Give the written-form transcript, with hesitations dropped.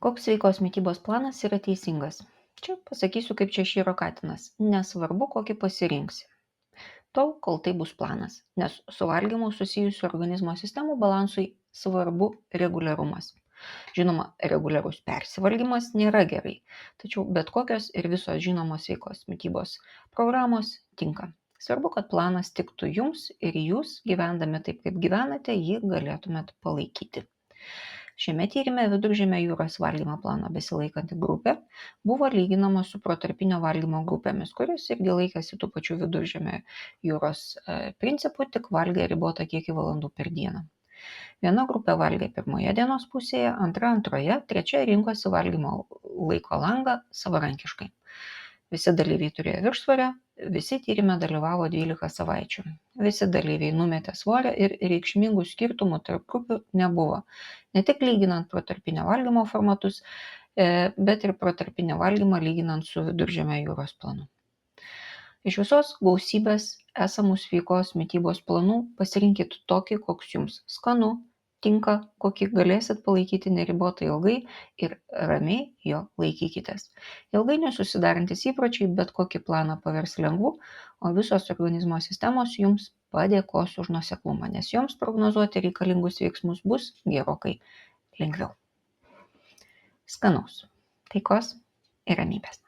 Koks sveikos mitybos planas yra teisingas? Čia pasakysiu, kaip Češyro katinas. Nesvarbu, kokį pasirinksi. Tol, kol tai bus planas, nes su valgymu susijusių organizmo sistemų balansui svarbu reguliarumas. Žinoma, reguliarus persivalgymas nėra gerai, tačiau bet kokios ir visos žinomos sveikos mitybos programos tinka. Svarbu, kad planas tiktų jums ir jūs, gyvendami taip, kaip gyvenate, jį galėtumėt palaikyti. Šiame tyrime Viduržemio jūros valgymo plano besilaikanti grupė buvo lyginama su protarpinio valgymo grupėmis, kurios irgi laikėsi tų pačių Viduržemio jūros principų, tik valgė ribotą kiekį valandų per dieną. Viena grupė valgė pirmoje dienos pusėje, antra antroje, trečia rinkosi valgymo laiko langą savarankiškai. Visi dalyviai turėjo viršsvorio, visi tyrime dalyvavo 12 savaičių. Visi dalyviai numetė svorio ir reikšmingų skirtumų tarp grupių nebuvo. Ne tik lyginant protarpinio valgymo formatus, bet ir protarpinio valgymą lyginant su Viduržemio jūros planu. Iš visos gausybės esamų sveikos mitybos planų pasirinkit tokį, koks jums skanu, tinka, kokį galėsit palaikyti neribotai ilgai ir ramiai jo laikykitės. Ilgainiui susidarantis įpročiai bet kokį planą pavers lengvu, o visos organizmo sistemos jums padėkos už nuoseklumą, nes joms prognozuoti reikalingus veiksmus bus gerokai lengviau. Skanaus, taikos ir ramybės.